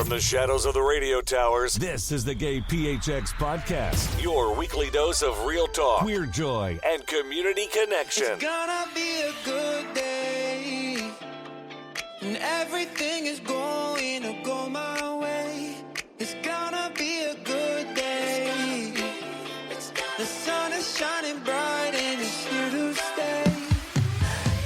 From the shadows of the radio towers, This is the GayPHX Podcast. your weekly dose of real talk, Queer joy. and community connection. It's gonna be a good day, and everything is going to go my way. It's gonna be a good day. The sun is shining bright and it's here to stay.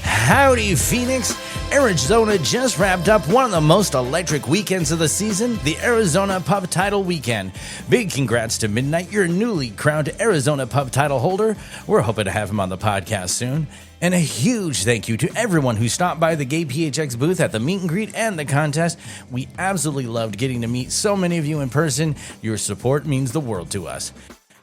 Howdy, Phoenix. Arizona just wrapped up one of the most electric weekends of the season, the Arizona Pub Title Weekend. Big congrats to Midnight, your newly crowned Arizona Pub Title holder. We're hoping to have him on the podcast soon. And a huge thank you to everyone who stopped by the GayPHX booth at the meet and greet and the contest. We absolutely loved getting to meet so many of you in person. Your support means the world to us.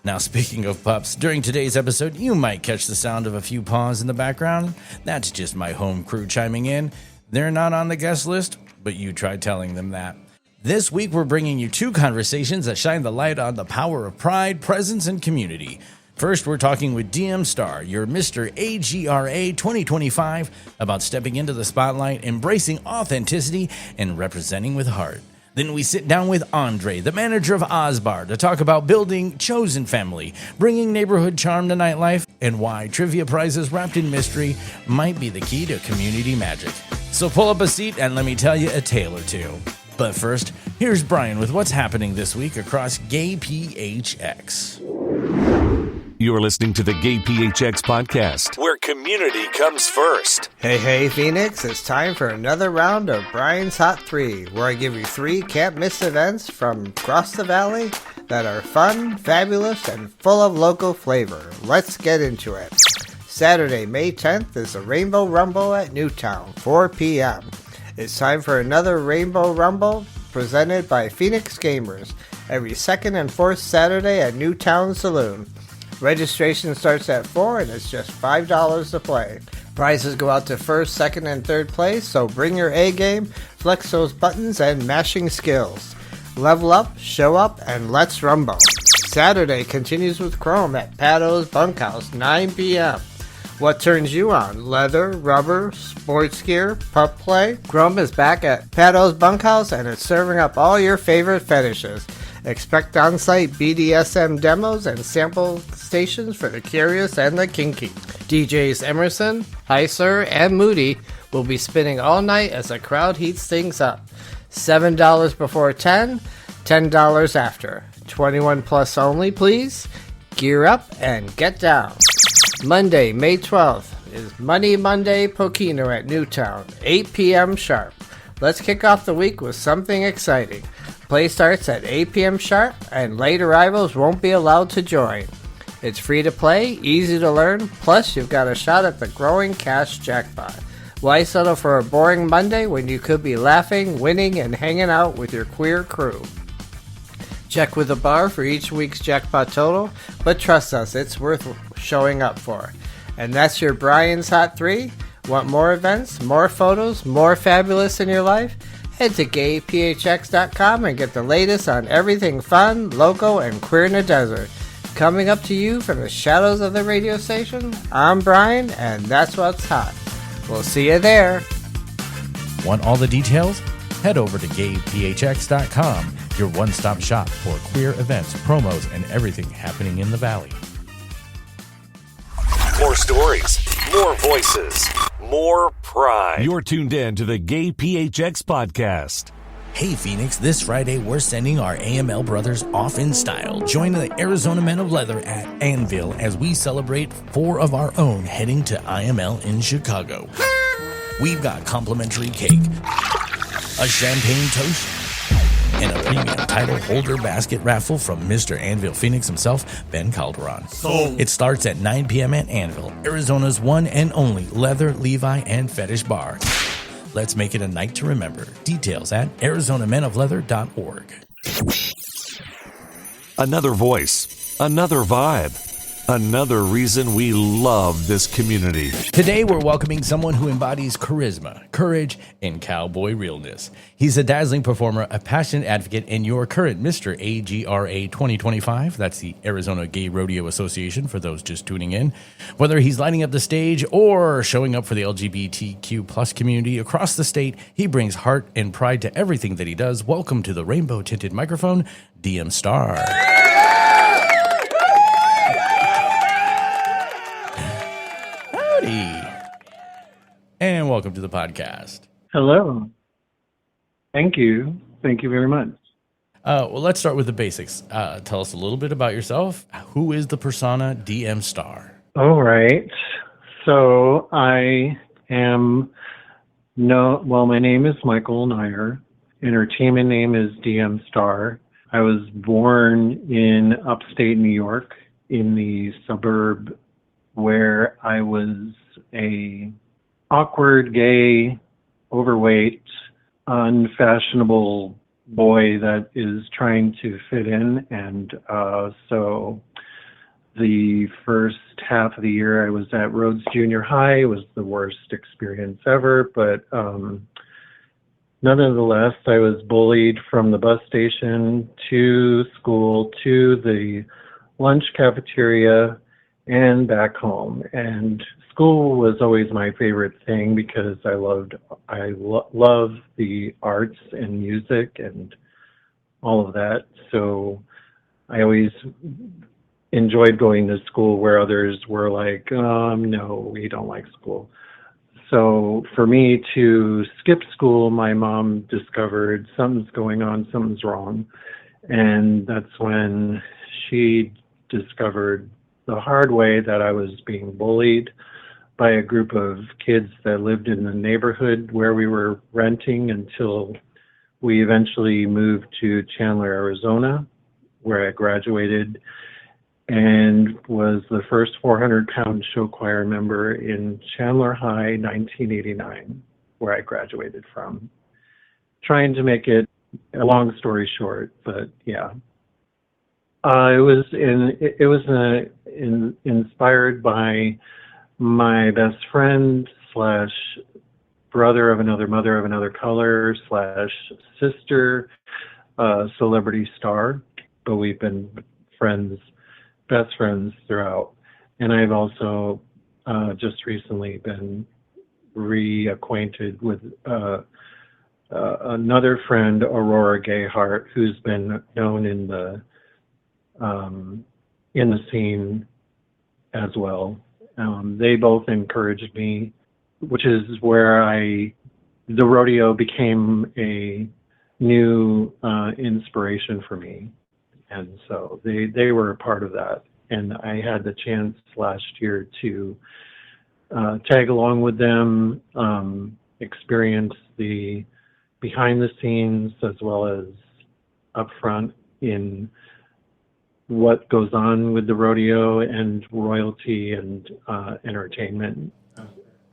Now, speaking of pups, during today's episode, you might catch the sound of a few paws in the background. That's just my home crew chiming in. They're not on the guest list, but you try telling them that. This week, we're bringing you two conversations that shine the light on the power of pride, presence, and community. First, we're talking with DM Starr, your Mr. AGRA 2025, about stepping into the spotlight, embracing authenticity, and representing with heart. Then we sit down with Andre, the manager of Osbar, to talk about building chosen family, bringing neighborhood charm to nightlife, and why trivia prizes wrapped in mystery might be the key to community magic. So pull up a seat and let me tell you a tale or two. But first, here's Brian with what's happening this week across GayPHX. You're listening to the GayPHX Podcast. Where community comes first. Hey, Phoenix, it's time for another round of Brian's Hot 3, where I give you 3 can't-miss events from across the valley that are fun, fabulous, and full of local flavor. Let's get into it. Saturday, May 10th is the Rainbow Rumble at Newtown, 4 p.m. It's time for another Rainbow Rumble presented by Phoenix Gamers, every second and fourth Saturday at Newtown Saloon. Registration starts at 4 and it's just $5 to play. Prizes go out to first, second, and third place, so bring your A game, flex those buttons, and mashing skills. Level up, show up, and let's rumble. Saturday continues with Chrome at Pato's Bunkhouse, 9 p.m. What turns you on? Leather, rubber, sports gear, pup play? Chrome is back at Pato's Bunkhouse and it's serving up all your favorite fetishes. Expect on-site BDSM demos and sample stations for the curious and the kinky. DJs Emerson, Heiser, and Moody will be spinning all night as the crowd heats things up. $7 before 10, $10 after. 21 plus only, please. Gear up and get down. Monday, May 12th is Money Monday Pokino at Newtown, 8 p.m. sharp. Let's kick off the week with something exciting. Play starts at 8 p.m. sharp, and late arrivals won't be allowed to join. It's free to play, easy to learn, plus you've got a shot at the growing cash jackpot. Why settle for a boring Monday when you could be laughing, winning, and hanging out with your queer crew? Check with the bar for each week's jackpot total, but trust us, it's worth showing up for. And that's your Brian's Hot 3. Want more events, more photos, more fabulous in your life? Head to gayphx.com and get the latest on everything fun, local, and queer in the desert. Coming up to you from the shadows of the radio station, I'm Brian, and that's what's hot. We'll see you there. Want all the details? Head over to gayphx.com, your one-stop shop for queer events, promos, and everything happening in the valley. More stories, more voices, more pride. You're tuned in to the GayPHX Podcast. Hey Phoenix, this Friday we're sending our AML brothers off in style. Join the Arizona Men of Leather at Anvil as we celebrate 4 of our own heading to IML in Chicago. We've got complimentary cake, a champagne toast, and a premium title holder basket raffle from Mr. Anvil Phoenix himself, Ben Calderon. It starts at 9 p.m. at Anvil, Arizona's one and only leather, Levi, and fetish bar. Let's make it a night to remember. Details at ArizonaMenOfLeather.org. Another voice, another vibe. Another reason we love this community. Today, we're welcoming someone who embodies charisma, courage, and cowboy realness. He's a dazzling performer, a passionate advocate, and your current Mr. AGRA 2025. That's the Arizona Gay Rodeo Association, for those just tuning in. Whether he's lighting up the stage or showing up for the LGBTQ plus community across the state, he brings heart and pride to everything that he does. Welcome to the rainbow-tinted microphone, DM Starr. And welcome to the podcast. Hello. Thank you. Thank you very much. Well, let's start with the basics. Tell us a little bit about yourself. Who is the persona DM Starr? All right. So my name is Michael Nair. Entertainment name is DM Starr. I was born in upstate New York in the suburb where I was a awkward, gay, overweight, unfashionable boy that is trying to fit in. And so the first half of the year I was at Rhodes Junior High. It was the worst experience ever, but nonetheless, I was bullied from the bus station to school to the lunch cafeteria and back home. And school was always my favorite thing because I love the arts and music and all of that. So I always enjoyed going to school where others were like, no, we don't like school. So for me to skip school, my mom discovered something's going on, something's wrong. And that's when she discovered the hard way that I was being bullied by a group of kids that lived in the neighborhood where we were renting until we eventually moved to Chandler, Arizona, where I graduated and was the first 400-pound show choir member in Chandler High, 1989, where I graduated from. Trying to make it a long story short, but yeah. It was inspired by my best friend / brother of another mother of another color / sister, celebrity star, but we've been best friends throughout. And I've also just recently been reacquainted with another friend, Aurora Gayheart, who's been known in the scene as well. They both encouraged me, which is where the rodeo became a new inspiration for me. And so they were a part of that. And I had the chance last year to tag along with them, experience the behind the scenes as well as up front in what goes on with the rodeo and royalty and entertainment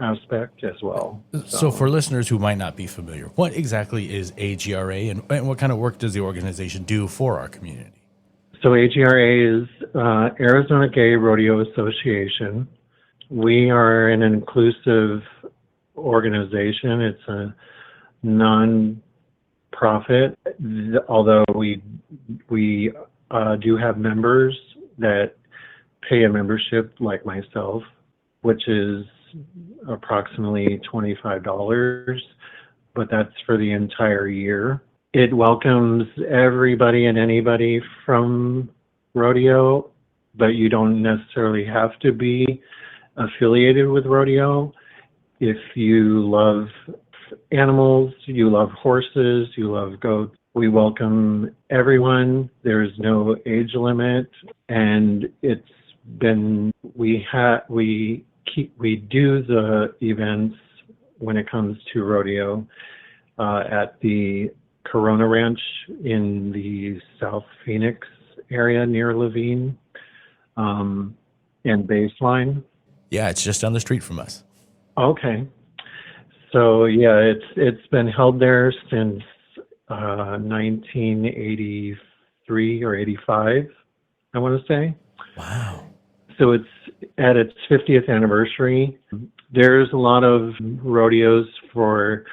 aspect as well. So for listeners who might not be familiar, what exactly is AGRA and what kind of work does the organization do for our community? So AGRA is Arizona Gay Rodeo Association. We are an inclusive organization. It's a non-profit, although we do have members that pay a membership like myself, which is approximately $25, but that's for the entire year. It welcomes everybody and anybody from rodeo, but you don't necessarily have to be affiliated with rodeo. If you love animals, you love horses, you love goats, we welcome everyone. There's no age limit, and it's been we do the events when it comes to rodeo at the Corona Ranch in the South Phoenix area near Levine and Baseline. Yeah, it's just down the street from us. Okay. So yeah, it's been held there since 1983 or 85, I want to say. Wow. So it's at its 50th anniversary. There's a lot of rodeos for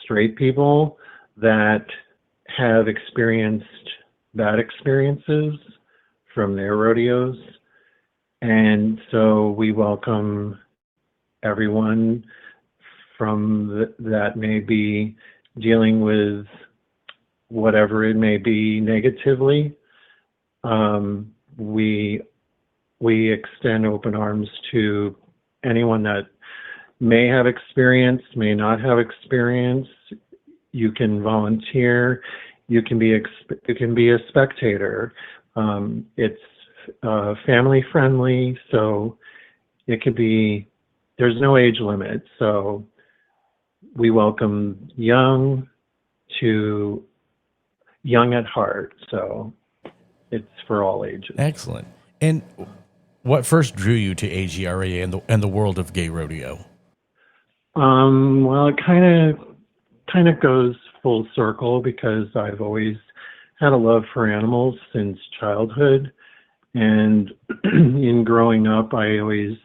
straight people that have experienced bad experiences from their rodeos. And so we welcome everyone from that may be dealing with whatever it may be negatively. We extend open arms to anyone that may have experience, may not have experience. You can volunteer. You can be a spectator. It's family friendly, so it could be. There's no age limit, so we welcome young to young at heart. So it's for all ages. Excellent. And what first drew you to AGRA and the world of gay rodeo? Well, it kind of goes full circle because I've always had a love for animals since childhood, and in growing up, I was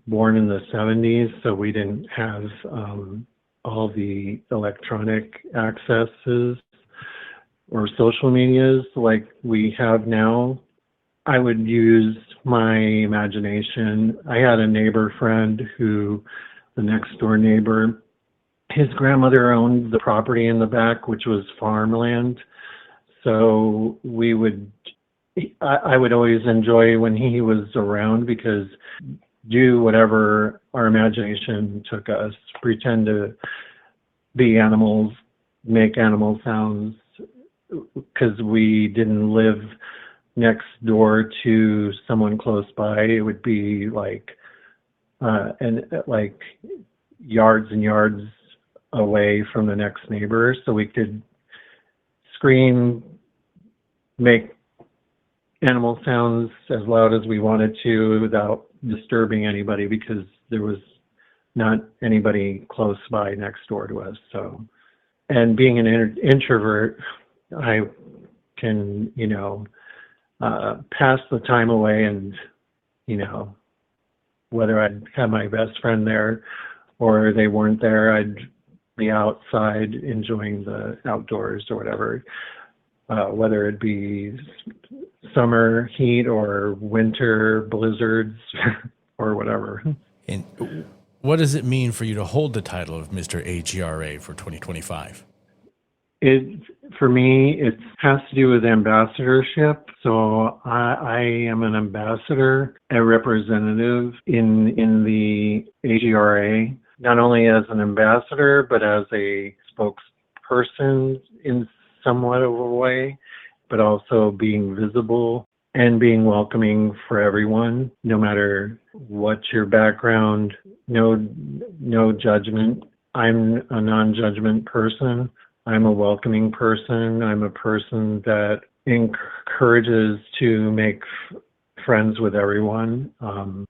born in the 70s, so we didn't have all the electronic accesses or social medias like we have now. I would use my imagination. I had a neighbor friend the next door neighbor, his grandmother owned the property in the back, which was farmland. So I would always enjoy when he was around because do whatever our imagination took us, pretend to be animals, make animal sounds, because we didn't live next door to someone close by. It would be like yards and yards away from the next neighbor, so we could scream, make animal sounds as loud as we wanted to without disturbing anybody because there was not anybody close by next door to us. So, and being an introvert, I can, pass the time away and, whether I'd have my best friend there or they weren't there, I'd be outside enjoying the outdoors or whatever, whether it be summer heat or winter blizzards or whatever. And what does it mean for you to hold the title of Mr. AGRA for 2025? For me, it has to do with ambassadorship. So I am an ambassador, a representative in the AGRA, not only as an ambassador, but as a spokesperson in somewhat of a way, but also being visible and being welcoming for everyone, no matter what your background, no judgment. I'm a non-judgment person. I'm a welcoming person. I'm a person that encourages to make friends with everyone. And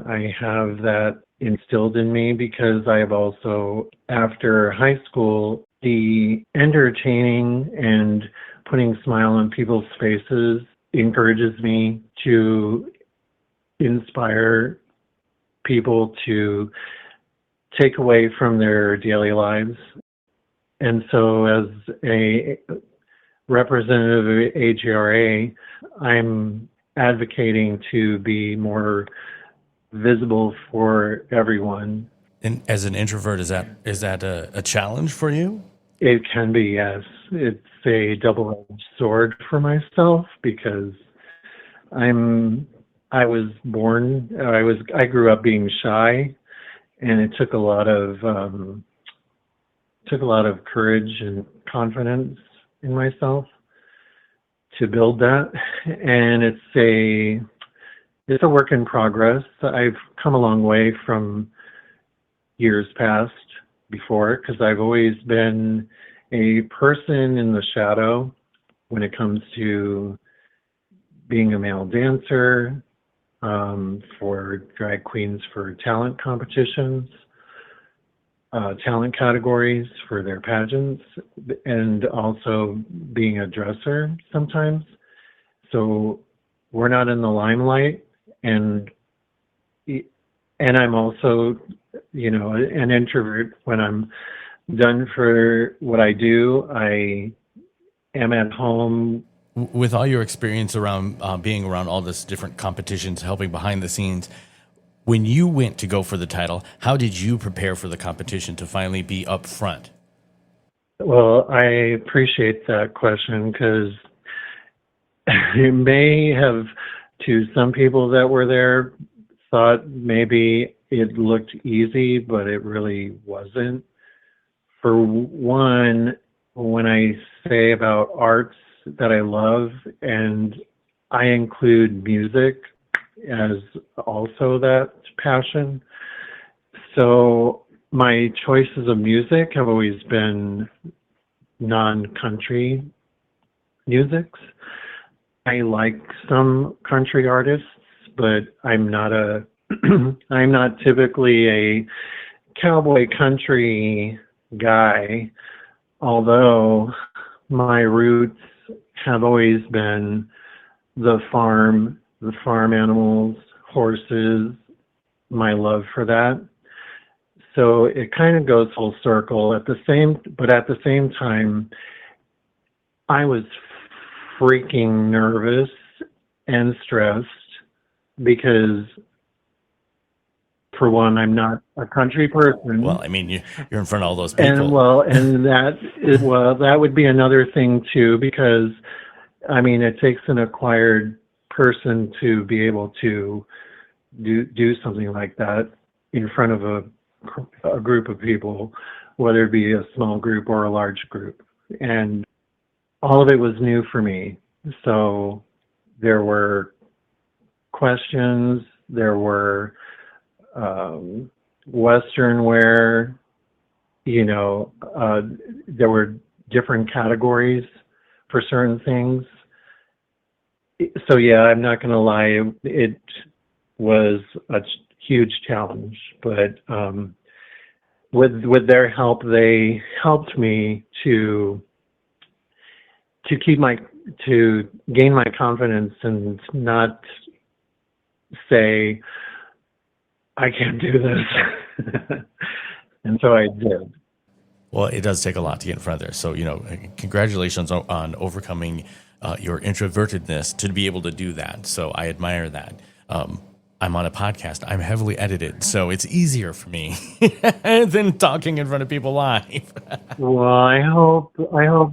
I have that instilled in me because I have also, after high school, the entertaining and putting a smile on people's faces encourages me to inspire people to take away from their daily lives. And so as a representative of AGRA, I'm advocating to be more visible for everyone. And as an introvert, is that a challenge for you? It can be, yes. It's a double-edged sword for myself because I grew up being shy, and it took a lot of courage and confidence in myself to build that. And it's a work in progress. I've come a long way from years past before because I've always been a person in the shadow when it comes to being a male dancer, for drag queens for talent competitions, talent categories for their pageants, and also being a dresser sometimes. So we're not in the limelight, and I'm also, an introvert. When I'm done for what I do, I am at home. With all your experience around being around all this different competitions, helping behind the scenes, when you went to go for the title, how did you prepare for the competition to finally be up front? Well, I appreciate that question, because it may have, to some people that were there, thought maybe it looked easy, but it really wasn't. For one, when I say about arts that I love, and I include music as also that passion. So my choices of music have always been non-country musics. I like some country artists, but I'm not I'm not typically a cowboy country guy, although my roots have always been the farm animals, horses, my love for that. So it kind of goes full circle. At the same time, I was freaking nervous and stressed because, for one, I'm not a country person. Well, I mean, you're in front of all those people. That would be another thing too, because I mean, it takes an acquired person to be able to do something like that in front of a group of people, whether it be a small group or a large group. And all of it was new for me. So there were questions, there were Western wear, there were different categories for certain things. So yeah, I'm not going to lie, it was a huge challenge, but with their help, they helped me to gain my confidence and not say, I can't do this. And so I did. Well, it does take a lot to get in front of there. So, congratulations on overcoming your introvertedness to be able to do that. So I admire that. I'm on a podcast. I'm heavily edited, so it's easier for me than talking in front of people live. Well, I hope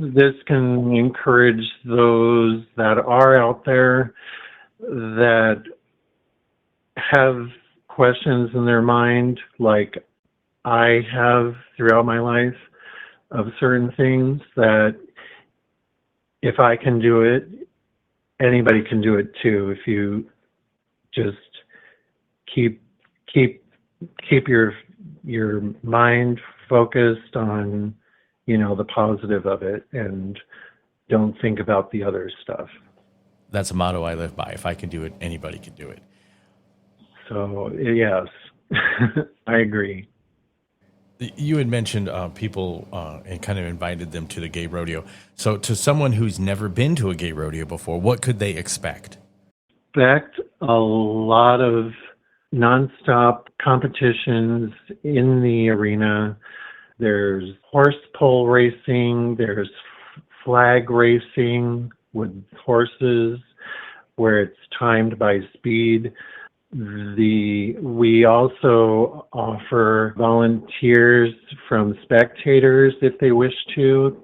this can encourage those that are out there that have questions in their mind, like I have throughout my life, of certain things, that if I can do it, anybody can do it too. If you just keep your mind focused on, the positive of it, and don't think about the other stuff. That's a motto I live by. If I can do it, anybody can do it. So yes, I agree. You had mentioned people and kind of invited them to the gay rodeo. So to someone who's never been to a gay rodeo before, what could they expect? Expect a lot of nonstop competitions in the arena. There's horse pole racing, there's flag racing with horses where it's timed by speed. We also offer volunteers from spectators, if they wish to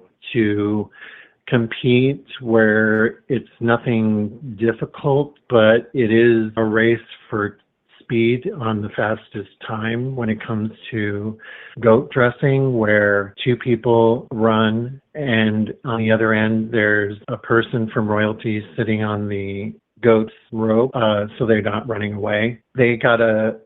compete, where it's nothing difficult, but it is a race for speed on the fastest time when it comes to goat dressing, where two people run and on the other end there's a person from royalty sitting on the goat's rope, so they're not running away.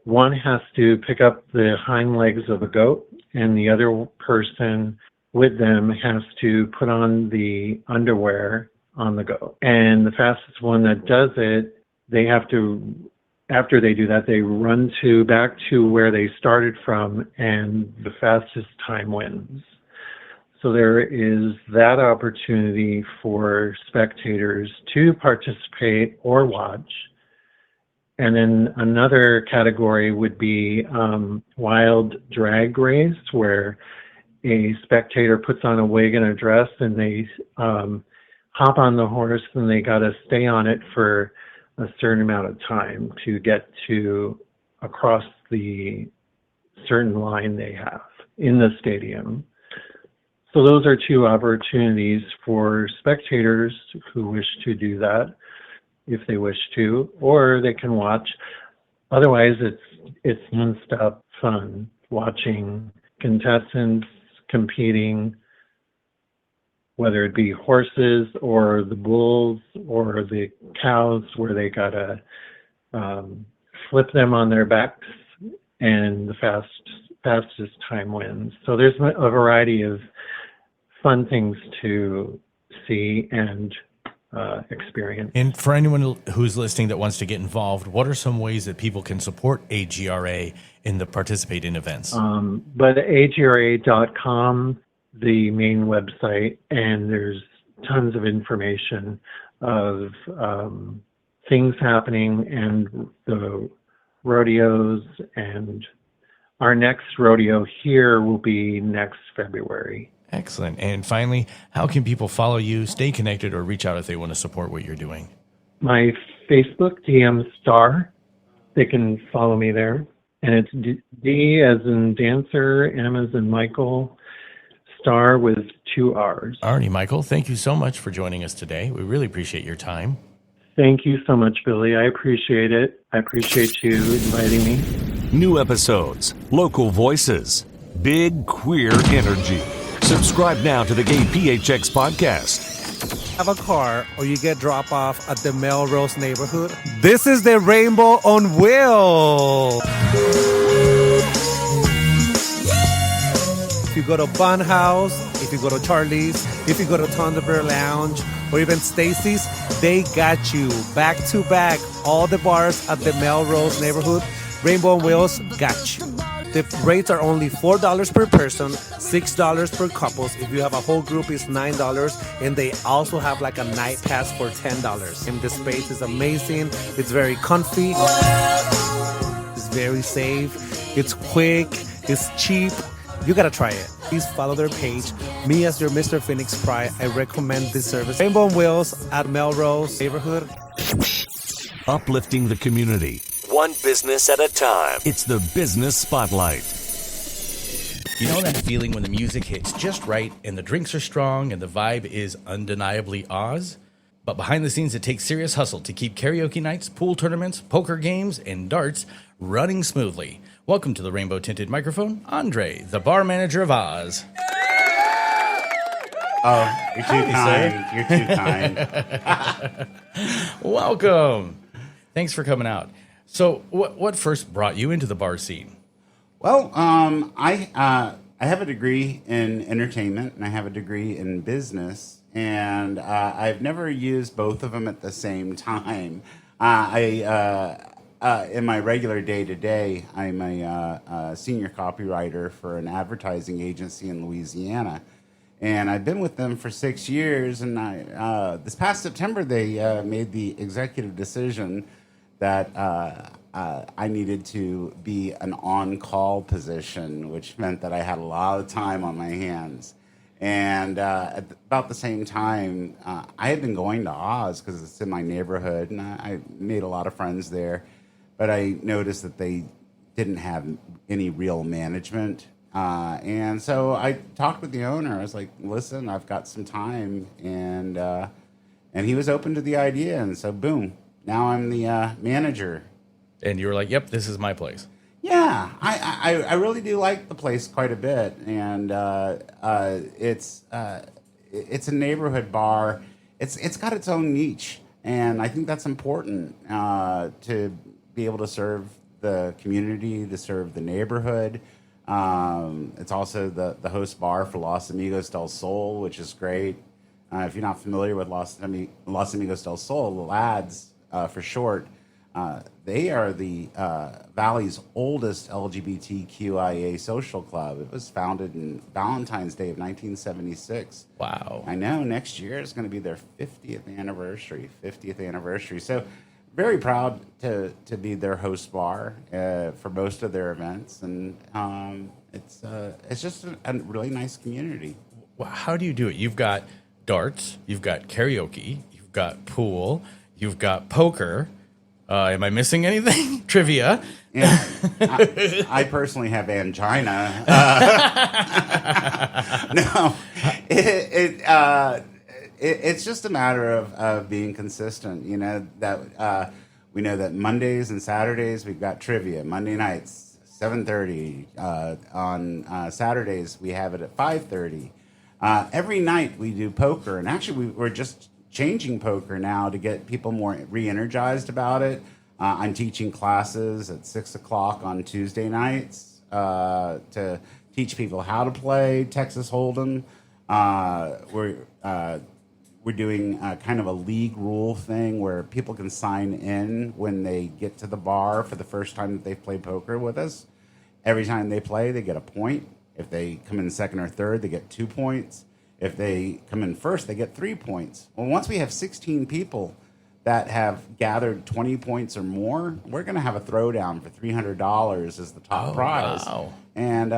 One has to pick up the hind legs of a goat, and the other person with them has to put on the underwear on the goat. And the fastest one that does it, they have to, after they do that, they run back to where they started from, and the fastest time wins. So there is that opportunity for spectators to participate or watch. And then another category would be wild drag race, where a spectator puts on a wig and a dress and they hop on the horse and they got to stay on it for a certain amount of time to get to across the certain line they have in the stadium. So those are two opportunities for spectators who wish to do that, if they wish to, or they can watch. Otherwise, it's non-stop fun watching contestants competing, whether it be horses or the bulls or the cows, where they gotta flip them on their backs, and the fastest time wins. So there's a variety of fun things to see and experience. And for anyone who's listening that wants to get involved, what are some ways that people can support AGRA in the participate in events? But agra.com, the main website, and there's tons of information of things happening and the rodeos, and our next rodeo here will be next February. Excellent. And finally, how can people follow you, stay connected, or reach out if they want to support what you're doing? My Facebook, DM Starr. They can follow me there. And it's D as in dancer, M as in Michael, Starr with 2 R's. Alrighty, Michael, thank you so much for joining us today. We really appreciate your time. Thank you so much, Billy. I appreciate it. I appreciate you inviting me. New episodes, local voices, big queer energy. Subscribe now to the GayPHX Podcast. Have a car or you get drop off at the Melrose neighborhood? This is the Rainbow on Wheels. If you go to Bun House, if you go to Charlie's, if you go to Thunderbird Lounge, or even Stacy's, they got you. Back to back, all the bars at the Melrose neighborhood, Rainbow on Wheels got you. The rates are only $4 per person, $6 per couples. If you have a whole group, it's $9. And they also have like a night pass for $10. And the space is amazing. It's very comfy. It's very safe. It's quick. It's cheap. You gotta try it. Please follow their page. Me as your Mr. Phoenix Pride, I recommend this service. Rainbow on Wheels at Melrose neighborhood. Uplifting the community. One business at a time. It's the Business Spotlight. You know that feeling when the music hits just right and the drinks are strong and the vibe is undeniably Oz? But behind the scenes, it takes serious hustle to keep karaoke nights, pool tournaments, poker games, and darts running smoothly. Welcome to the Rainbow Tinted Microphone, Andre, the bar manager of Oz. Oh, you're too kind. You're too kind. Welcome. Thanks for coming out. So what first brought you into the bar scene? Well, I have a degree in entertainment and I have a degree in business, and I've never used both of them at the same time. In my regular day-to-day, I'm a senior copywriter for an advertising agency in Louisiana, and I've been with them for 6 years. And this past September, they made the executive decision that I needed to be an on-call position, which meant that I had a lot of time on my hands. And at about the same time, I had been going to Oz because it's in my neighborhood, and I made a lot of friends there. But I noticed that they didn't have any real management. And so I talked with the owner. I was like, listen, I've got some time. And he was open to the idea. And so, boom, now I'm the manager. And you were like, yep, this is my place. Yeah, I really do like the place quite a bit. And it's a neighborhood bar. It's got its own niche. And I think that's important to be able to serve the community, to serve the neighborhood. It's also the host bar for Los Amigos del Sol, which is great. If you're not familiar with Los Amigos del Sol, the lads for short, they are the Valley's oldest LGBTQIA social club. It was founded in Valentine's Day of 1976. Wow. I know next year is going to be their 50th anniversary. So very proud to be their host bar for most of their events. And it's just a really nice community. Well, how do you do it? You've got darts, you've got karaoke, you've got pool, you've got poker. Am I missing anything? Trivia. Yeah, I personally have angina. No, it's just a matter of being consistent. You know that we know that Mondays and Saturdays we've got trivia. Monday nights 7:30. On Saturdays we have it at 5:30. Every night we do poker, and actually we're just changing poker now to get people more re-energized about it. I'm teaching classes at 6 o'clock on Tuesday nights to teach people how to play Texas Hold'em. We're doing kind of a league rule thing where people can sign in when they get to the bar for the first time that they've played poker with us. Every time they play, they get a point. If they come in second or third, they get 2 points. If they come in first, they get 3 points. Well, once we have 16 people that have gathered 20 points or more, we're going to have a throwdown for $300 as the top prize. Wow. And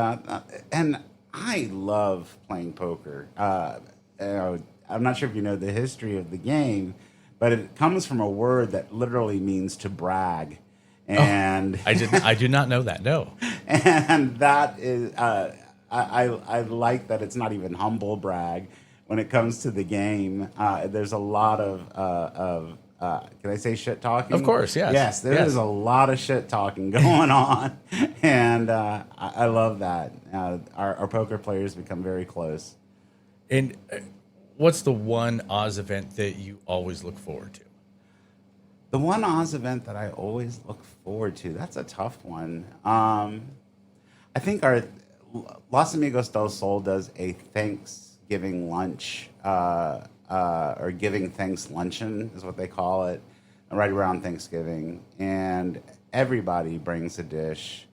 I love playing poker. I'm not sure if you know the history of the game, but it comes from a word that literally means to brag. And I do not know that. No. And that is I like that it's not even humble brag when it comes to the game. There's a lot of can I say shit talking? Of course, yes. Yes, there is a lot of shit talking going on, and I love that. Our poker players become very close. And what's the one Oz event that you always look forward to? The one Oz event that I always look forward to, that's a tough one. I think our Los Amigos del Sol does a Thanksgiving lunch, or giving thanks luncheon is what they call it, right around Thanksgiving. And everybody brings a dish.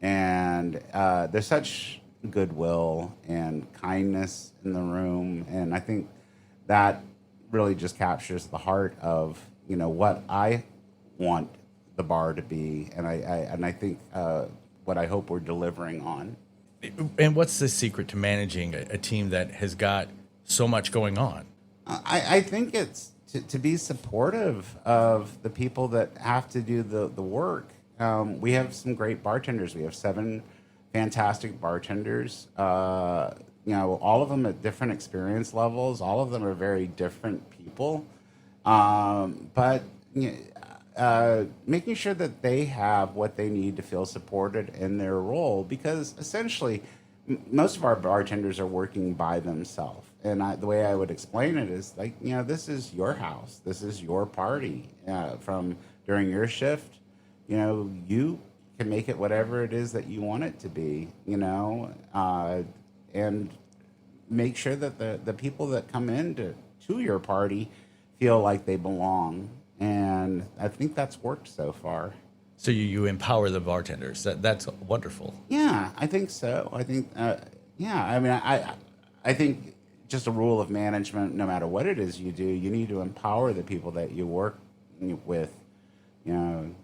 And there's such goodwill and kindness in the room. And I think that really just captures the heart of, you know, what I want the bar to be. And I think what I hope we're delivering on. And what's the secret to managing a team that has got so much going on? I think it's to be supportive of the people that have to do the work. We have some great bartenders. We have 7 fantastic bartenders. All of them at different experience levels. All of them are very different people. But making sure that they have what they need to feel supported in their role, because essentially most of our bartenders are working by themselves. And the way I would explain it is like, this is your house. This is your party. From during your shift, you can make it whatever it is that you want it to be, and make sure that the people that come in to your party feel like they belong. And I think that's worked so far. So you empower the bartenders. That's wonderful. Yeah, I think so. I think, I think just a rule of management, no matter what it is you do, you need to empower the people that you work with. I'm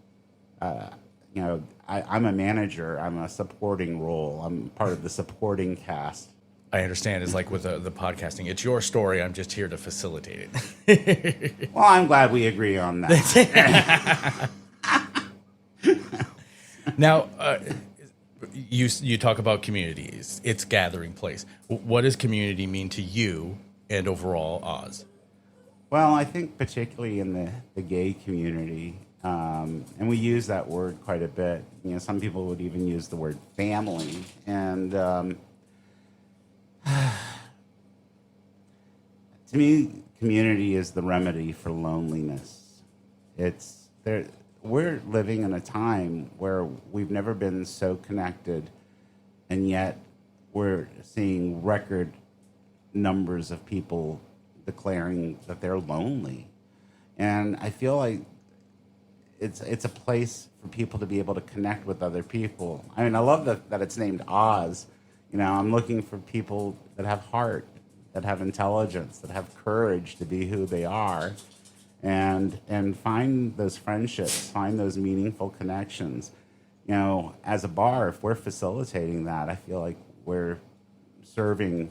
a manager. I'm a supporting role. I'm part of the supporting cast. I understand. It's like with the podcasting. It's your story. I'm just here to facilitate it. Well, I'm glad we agree on that. Now, you talk about communities. It's gathering place. What does community mean to you and overall Oz? Well, I think particularly in the gay community, and we use that word quite a bit. Some people would even use the word family. And to me, community is the remedy for loneliness. We're living in a time where we've never been so connected, and yet we're seeing record numbers of people declaring that they're lonely. And I feel like it's a place for people to be able to connect with other people. I mean, I love that it's named Oz. You know, I'm looking for people that have heart, that have intelligence, that have courage to be who they are, and find those friendships, find those meaningful connections. You know, as a bar, if we're facilitating that, I feel like we're serving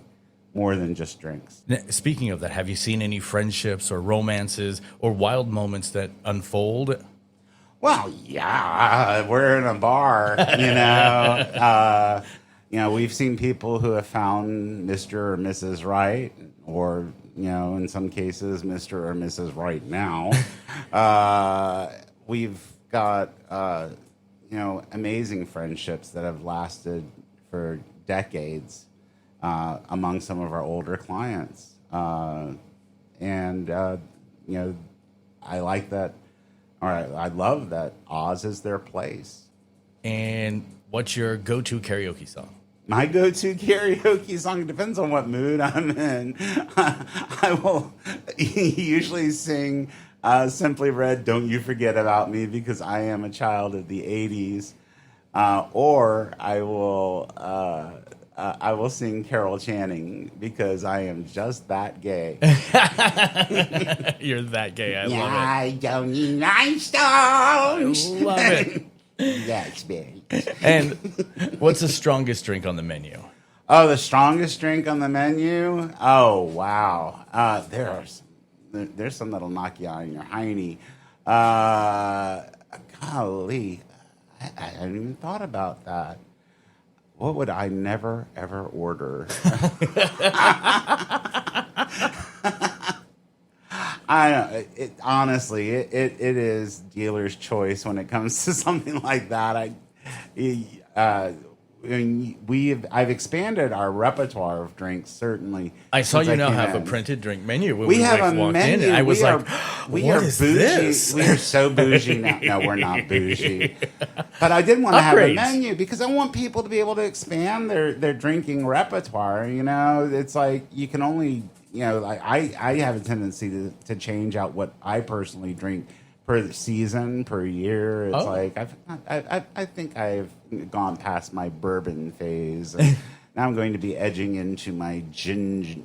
more than just drinks. Now, speaking of that, have you seen any friendships or romances or wild moments that unfold? Well, yeah, we're in a bar, you know. We've seen people who have found Mr. or Mrs. Right, or, you know, in some cases, Mr. or Mrs. Right now. We've got, amazing friendships that have lasted for decades among some of our older clients. I like that. All right, I love that Oz is their place. And what's your go-to karaoke song? My go-to karaoke song depends on what mood I'm in. I will usually sing Simply Red, Don't You Forget About Me, because I am a child of the 80s. Or I will sing Carol Channing, because I am just that gay. You're that gay. I love it. I don't need rhinestones. I love it. That's big. And what's the strongest drink on the menu? Oh, the strongest drink on the menu? Oh, wow. There's some that'll knock you on your hiney. Golly, I hadn't even thought about that. What would I never, ever order? I don't, honestly, it is dealer's choice when it comes to something like that. I've expanded our repertoire of drinks, certainly. I saw you now have a printed drink menu. When we have a walked menu. In, I was we like, are bougie. This? We are so bougie now. No, we're not bougie. But I did want to have a menu because I want people to be able to expand their drinking repertoire. You know, it's like you can only, you know, I have a tendency to change out what I personally drink per season, per year. It's like I think I've gone past my bourbon phase. And now I'm going to be edging into my gin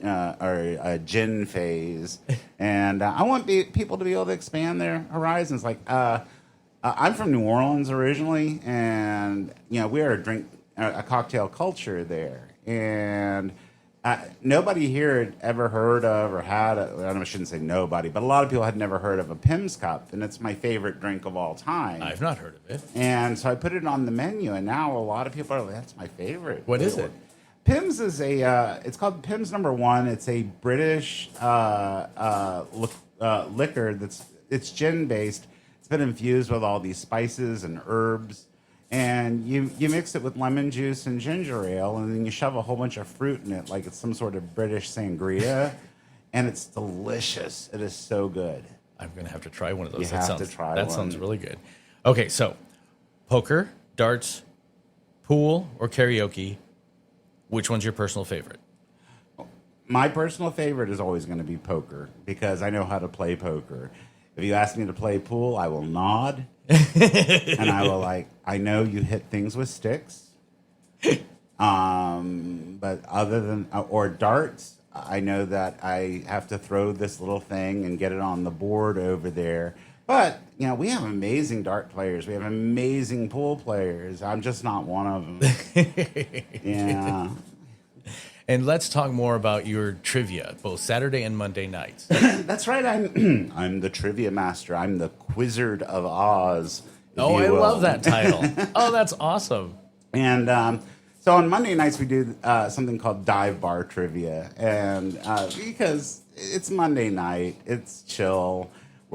phase, and I want people to be able to expand their horizons. Like I'm from New Orleans originally, and you know we are a cocktail culture there, and nobody here had ever heard of or had, I shouldn't say nobody, but a lot of people had never heard of a Pimm's Cup, and it's my favorite drink of all time. I've not heard of it. And so I put it on the menu, and now a lot of people are like, that's my favorite. What is it? Pimm's is it's called Pimm's No. 1. It's a British liquor it's gin-based. It's been infused with all these spices and herbs. And you mix it with lemon juice and ginger ale, and then you shove a whole bunch of fruit in it, like it's some sort of British sangria, and it's delicious. It is so good. I'm going to have to try one of those. You have to try that one. sounds really good. Okay, so poker, darts, pool, or karaoke, which one's your personal favorite? My personal favorite is always going to be poker, because I know how to play poker. If you ask me to play pool, I will nod. And I will I know you hit things with sticks. But other than, or darts, I know that I have to throw this little thing and get it on the board over there. But, you know, we have amazing dart players. We have amazing pool players. I'm just not one of them. Yeah. And let's talk more about your trivia, both Saturday and Monday nights. That's right. I'm the trivia master. I'm the Quizzard of Oz. Oh, I love that title. Oh, that's awesome. And so on Monday nights, we do something called dive bar trivia. And because it's Monday night, it's chill.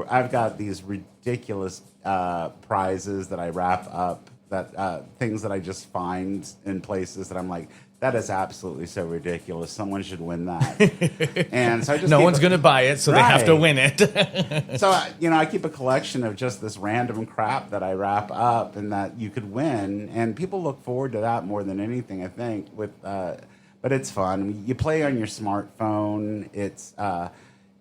I've got these ridiculous prizes that I wrap up, that things that I just find in places that I'm like, that is absolutely so ridiculous. Someone should win that. And so I just no one's going to buy it, so they have to win it. So, you know, I keep a collection of just this random crap that I wrap up and that you could win. And people look forward to that more than anything, I think. But it's fun. You play on your smartphone.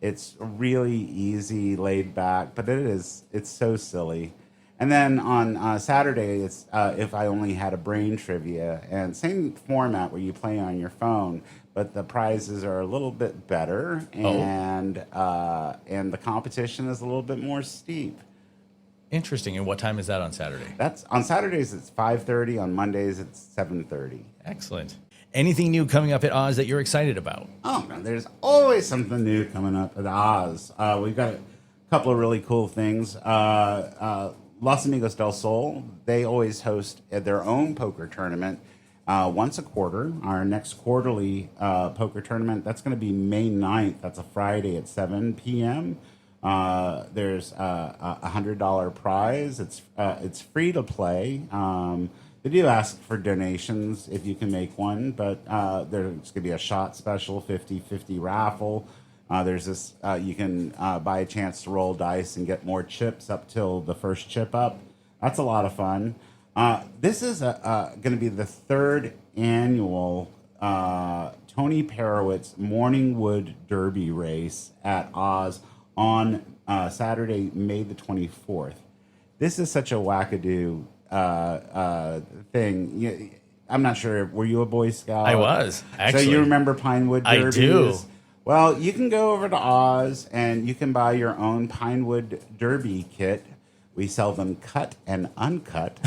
It's really easy, laid back, but it's so silly. And then on Saturday, it's If I Only Had a Brain trivia, and same format where you play on your phone, but the prizes are a little bit better, and the competition is a little bit more steep. Interesting. And what time is that on Saturday? That's on Saturdays. It's 5:30. On Mondays, it's 7:30. Excellent. Anything new coming up at Oz that you're excited about? Oh, man, there's always something new coming up at Oz. We've got a couple of really cool things. Los Amigos del Sol, they always host their own poker tournament once a quarter. Our next quarterly poker tournament, that's going to be May 9th. That's a Friday at 7 p.m. There's a $100 prize. It's free to play. They do ask for donations if you can make one, but there's going to be a shot special, 50-50 raffle. There's this, you can buy a chance to roll dice and get more chips up till the first chip up. That's a lot of fun. This is going to be the third annual Tony Perowitz Morningwood Derby race at Oz on Saturday, May the 24th. This is such a wackadoo thing. I'm not sure. Were you a Boy Scout? I was, actually. So you remember Pinewood Derbies? I do. Well, you can go over to Oz and you can buy your own Pinewood Derby kit. We sell them cut and uncut.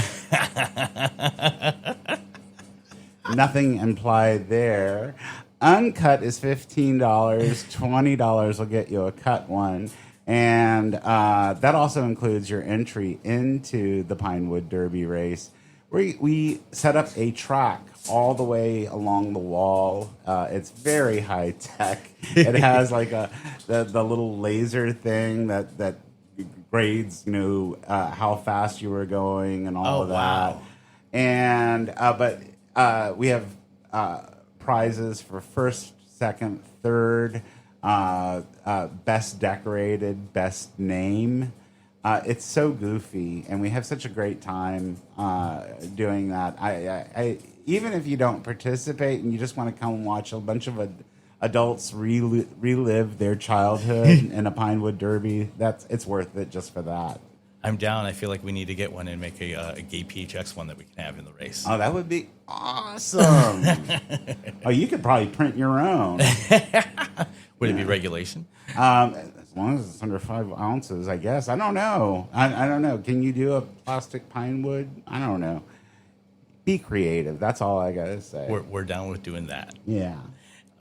Nothing implied there. Uncut is $15. $20 will get you a cut one. And that also includes your entry into the Pinewood Derby race. We set up a track all the way along the wall. It's very high tech. It has like the little laser thing that grades, how fast you were going and all of that. Wow. And but we have prizes for first, second, third, best decorated, best name. It's so goofy, and we have such a great time doing that. I even if you don't participate and you just want to come and watch a bunch of adults relive their childhood in a Pinewood Derby, it's worth it just for that. I'm down. I feel like we need to get one and make a GayPHX one that we can have in the race. Oh, that would be awesome. You could probably print your own. Would it be regulation? As long as it's under 5 ounces, I guess. I don't know. I don't know. Can you do a plastic pine wood? I don't know. Be creative. That's all I got to say. We're down with doing that. Yeah.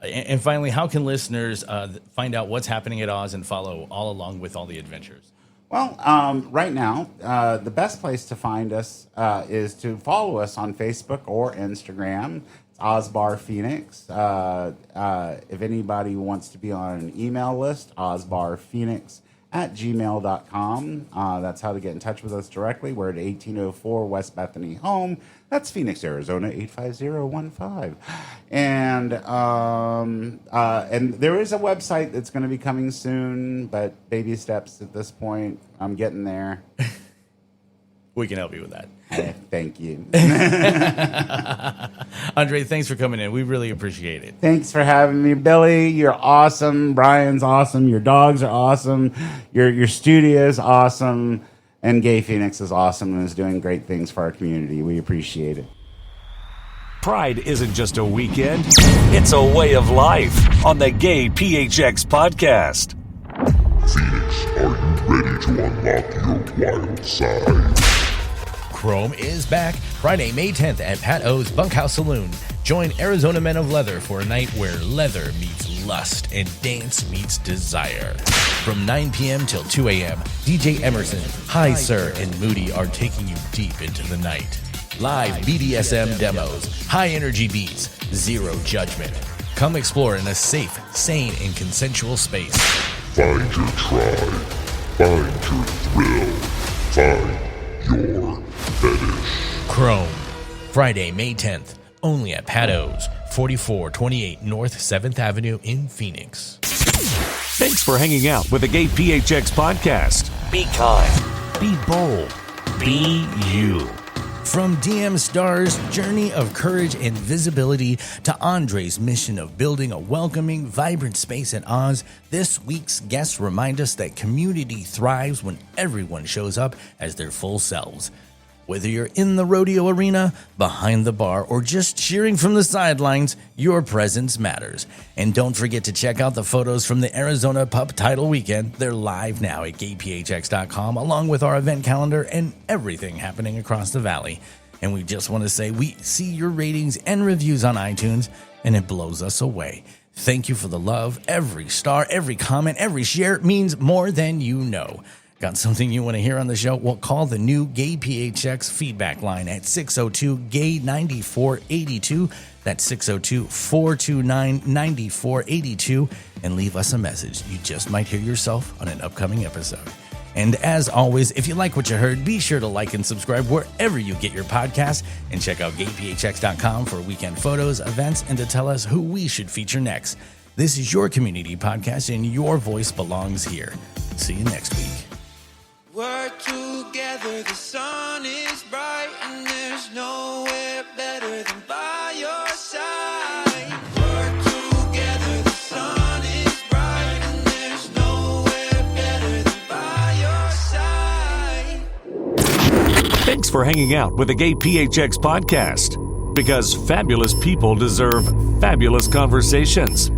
And finally, how can listeners find out what's happening at Oz and follow all along with all the adventures? Well, right now, the best place to find us is to follow us on Facebook or Instagram. It's Ozbar Phoenix. If anybody wants to be on an email list, ozbarphoenix@gmail.com. That's how to get in touch with us directly. We're at 1804 West Bethany Home. That's Phoenix, Arizona, 85015. And there is a website that's going to be coming soon, but baby steps at this point. I'm getting there. We can help you with that. Thank you. Andre, thanks for coming in. We really appreciate it. Thanks for having me, Billy. You're awesome. Brian's awesome. Your dogs are awesome. Your studio is awesome. And GayPHX is awesome and is doing great things for our community. We appreciate it. Pride isn't just a weekend, it's a way of life on the GayPHX Podcast. Phoenix, are you ready to unlock your wild side? Chrome is back Friday, May 10th at Pat O's Bunkhouse Saloon. Join Arizona Men of Leather for a night where leather meets lust and dance meets desire. From 9 p.m. till 2 a.m., DJ Emerson, Hi Sir, and Moody are taking you deep into the night. Live BDSM demos, high energy beats, zero judgment. Come explore in a safe, sane, and consensual space. Find your tribe. Find your thrill. Find your fetish. Chrome, Friday, May 10th, only at Pat O's, 4428 North 7th Avenue in Phoenix. Thanks for hanging out with the GayPHX Podcast. Be kind, be bold, be you. From DM Starr's journey of courage and visibility to Andre's mission of building a welcoming, vibrant space at Oz, this week's guests remind us that community thrives when everyone shows up as their full selves. Whether you're in the rodeo arena, behind the bar, or just cheering from the sidelines, your presence matters. And don't forget to check out the photos from the Arizona Pup Title Weekend. They're live now at GayPHX.com, along with our event calendar and everything happening across the valley. And we just want to say we see your ratings and reviews on iTunes, and it blows us away. Thank you for the love. Every star, every comment, every share means more than you know. Got something you want to hear on the show? Well, call the new GayPHX feedback line at 602-GAY-9482. That's 602-429-9482. And leave us a message. You just might hear yourself on an upcoming episode. And as always, if you like what you heard, be sure to like and subscribe wherever you get your podcasts. And check out GayPHX.com for weekend photos, events, and to tell us who we should feature next. This is your community podcast, and your voice belongs here. See you next week. We're together, the sun is bright, and there's nowhere better than by your side. We're together, the sun is bright, and there's nowhere better than by your side. Thanks for hanging out with the GayPHX Podcast, because fabulous people deserve fabulous conversations.